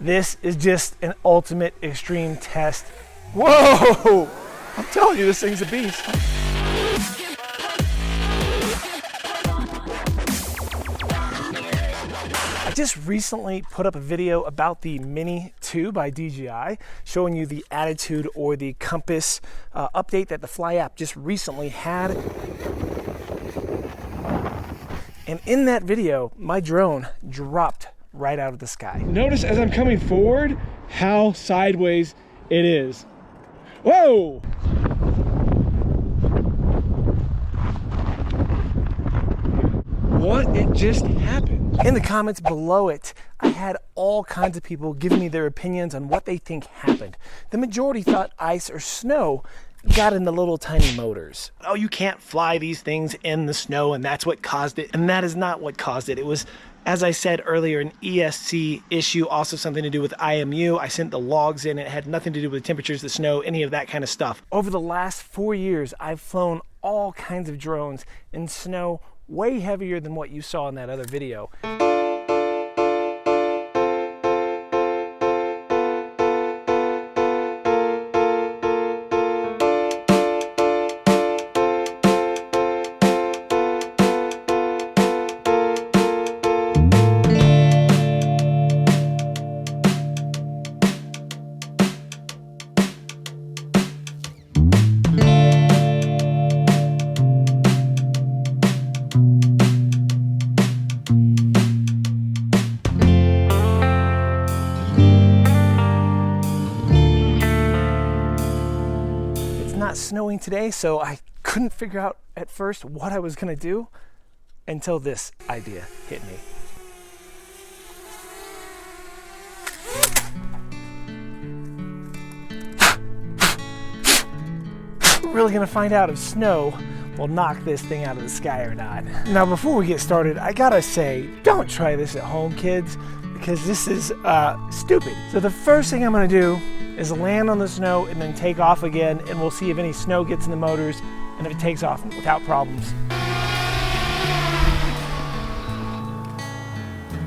This is just an ultimate extreme test. Whoa! I'm telling you, this thing's a beast. I just recently put up a video about the Mini 2 by DJI, showing you the attitude or the compass update that the Fly app just recently had. And in that video, my drone dropped right out of the sky. Notice as I'm coming forward how sideways it is. Whoa! What it just happened? In the comments below it, I had all kinds of people giving me their opinions on what they think happened. The majority thought ice or snow got in the little tiny motors. Oh, you can't fly these things in the snow and that's what caused it. And that is not what caused it. It was, as I said earlier, an ESC issue, also something to do with IMU. I sent the logs in. It had nothing to do with the temperatures, the snow, any of that kind of stuff. Over the last 4 years, I've flown all kinds of drones in snow way heavier than what you saw in that other video. Not snowing today, so I couldn't figure out at first what I was gonna do until this idea hit me. We're really gonna find out if snow will knock this thing out of the sky or not. Now, before we get started, I gotta say, don't try this at home, kids, because this is stupid. So the first thing I'm gonna do is land on the snow and then take off again, and we'll see if any snow gets in the motors and if it takes off without problems.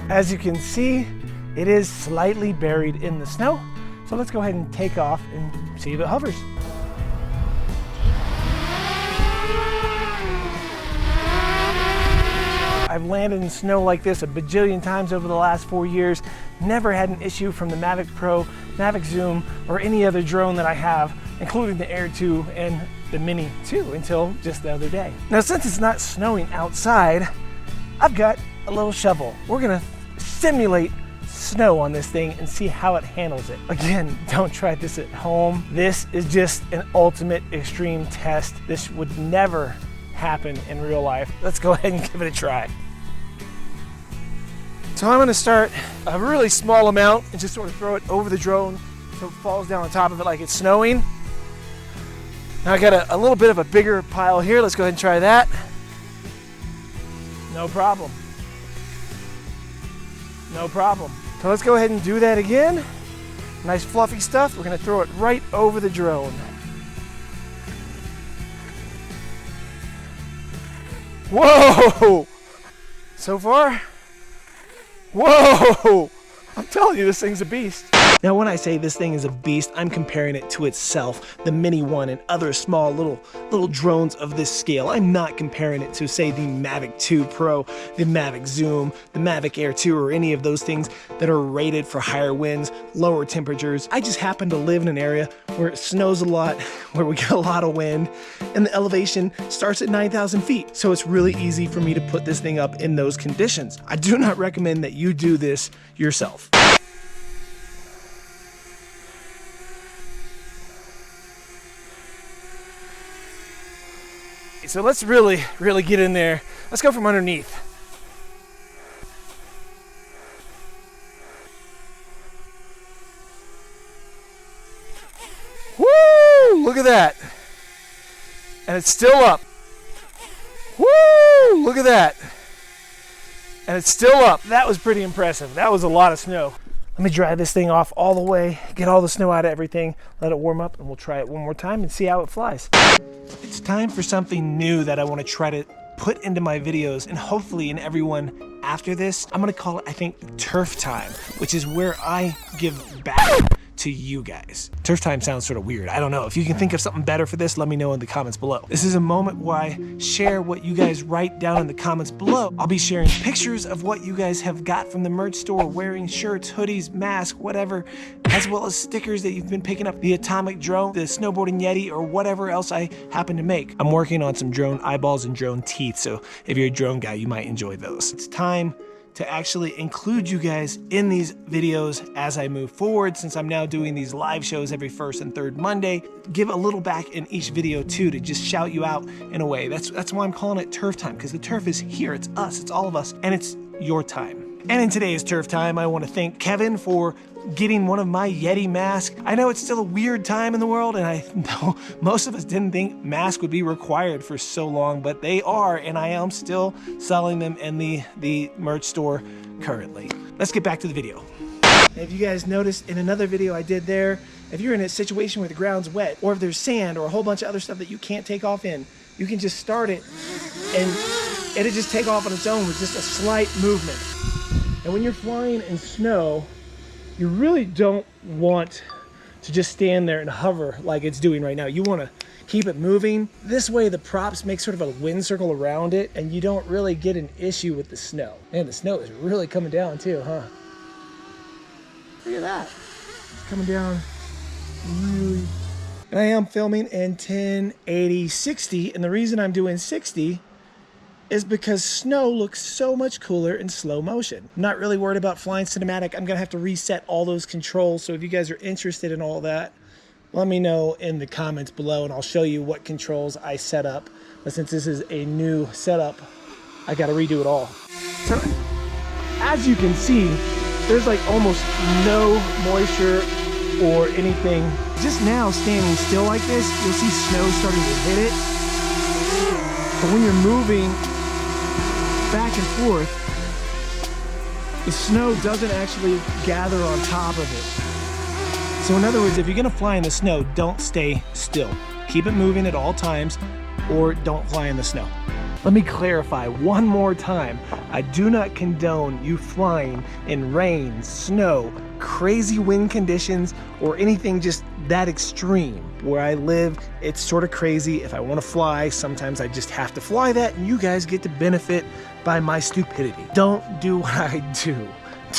As you can see, it is slightly buried in the snow. So let's go ahead and take off and see if it hovers. I've landed in snow like this a bajillion times over the last 4 years. Never had an issue from the Mavic Pro, Mavic Zoom, or any other drone that I have, including the Air 2 and the Mini 2 until just the other day. Now, since it's not snowing outside, I've got a little shovel. We're gonna simulate snow on this thing and see how it handles it. Again, don't try this at home. This is just an ultimate extreme test. This would never happen in real life. Let's go ahead and give it a try. So I'm gonna start a really small amount and just sort of throw it over the drone so it falls down on top of it like it's snowing. Now I got a little bit of a bigger pile here. Let's go ahead and try that. No problem. No problem. So let's go ahead and do that again. Nice fluffy stuff. We're gonna throw it right over the drone. Whoa! So far, whoa! I'm telling you, this thing's a beast. Now, when I say this thing is a beast, I'm comparing it to itself, the Mini 1 and other small little drones of this scale. I'm not comparing it to, say, the Mavic 2 Pro, the Mavic Zoom, the Mavic Air 2, or any of those things that are rated for higher winds, lower temperatures. I just happen to live in an area where it snows a lot, where we get a lot of wind, and the elevation starts at 9,000 feet. So it's really easy for me to put this thing up in those conditions. I do not recommend that you do this yourself. So let's really get in there. Let's go from underneath. Woo! Look at that. And it's still up. Woo! Look at that. And it's still up. That was pretty impressive. That was a lot of snow. Let me dry this thing off all the way, get all the snow out of everything, let it warm up, and we'll try it one more time and see how it flies. It's time for something new that I want to try to put into my videos, and hopefully in everyone after this, I'm gonna call it, I think, Turf Time, which is where I give back to you guys. Turf Time sounds sort of weird. I don't know. If you can think of something better for this, let me know in the comments below. This is a moment where I share what you guys write down in the comments below. I'll be sharing pictures of what you guys have got from the merch store, wearing shirts, hoodies, masks, whatever, as well as stickers that you've been picking up, the atomic drone, the snowboarding Yeti, or whatever else I happen to make. I'm working on some drone eyeballs and drone teeth, so if you're a drone guy, you might enjoy those. It's time to actually include you guys in these videos as I move forward, since I'm now doing these live shows every first and third Monday. Give a little back in each video too, to just shout you out in a way. That's why I'm calling it Turf Time, because the turf is here. It's us, it's all of us, and it's your time. And in today's Turf Time, I want to thank Kevin for getting one of my Yeti masks. I know it's still a weird time in the world, and I know most of us didn't think masks would be required for so long, but they are, and I am still selling them in the merch store currently. Let's get back to the video. If you guys noticed in another video I did there, if you're in a situation where the ground's wet, or if there's sand or a whole bunch of other stuff that you can't take off in, you can just start it and it'll just take off on its own with just a slight movement. And when you're flying in snow, you really don't want to just stand there and hover like it's doing right now. You want to keep it moving. This way the props make sort of a wind circle around it, and you don't really get an issue with the snow. Man, the snow is really coming down too, huh? Look at that. It's coming down really. And I am filming in 1080 60, and the reason I'm doing 60 is because snow looks so much cooler in slow motion. I'm not really worried about flying cinematic. I'm gonna have to reset all those controls, so if you guys are interested in all that, let me know in the comments below and I'll show you what controls I set up. But since this is a new setup, I gotta redo it all. So, as you can see, there's like almost no moisture or anything. Just now, standing still like this, you'll see snow starting to hit it. But when you're moving back and forth, the snow doesn't actually gather on top of it. So in other words, if you're gonna fly in the snow, don't stay still. Keep it moving at all times, or don't fly in the snow. Let me clarify one more time. I do not condone you flying in rain, snow, crazy wind conditions, or anything just that extreme. Where I live, it's sort of crazy. If I want to fly, sometimes I just have to fly that, and you guys get to benefit by my stupidity. Don't do what I do.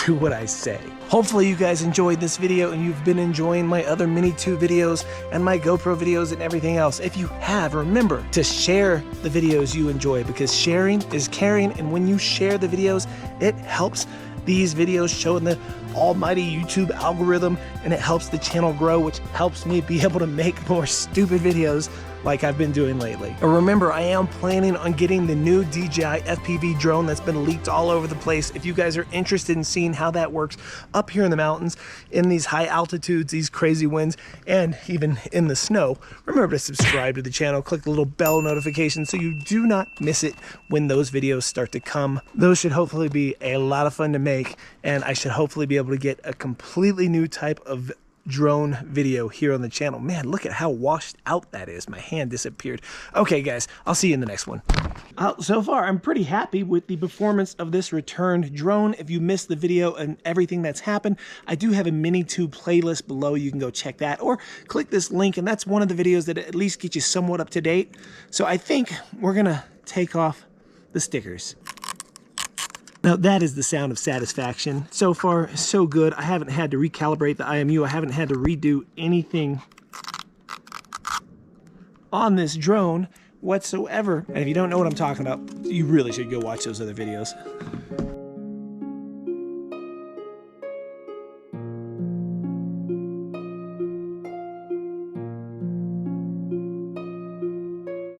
Do what I say. Hopefully you guys enjoyed this video and you've been enjoying my other Mini2 videos and my GoPro videos and everything else. If you have, remember to share the videos you enjoy, because sharing is caring, and when you share the videos, it helps these videos show in the almighty YouTube algorithm, and it helps the channel grow, which helps me be able to make more stupid videos like I've been doing lately. And remember, I am planning on getting the new DJI FPV drone that's been leaked all over the place. If you guys are interested in seeing how that works up here in the mountains, in these high altitudes, these crazy winds, and even in the snow, remember to subscribe to the channel, click the little bell notification so you do not miss it when those videos start to come. Those should hopefully be a lot of fun to make, and I should hopefully be able to get a completely new type of drone video here on the channel. Man, look at how washed out that is. My hand disappeared. Okay guys, I'll see you in the next one. So far, I'm pretty happy with the performance of this returned drone. If you missed the video and everything that's happened, I do have a Mini2 playlist below. You can go check that, or click this link, and that's one of the videos that at least get you somewhat up to date. So I think we're gonna take off the stickers. Now that is the sound of satisfaction. So far, so good. I haven't had to recalibrate the IMU. I haven't had to redo anything on this drone whatsoever. And if you don't know what I'm talking about, you really should go watch those other videos.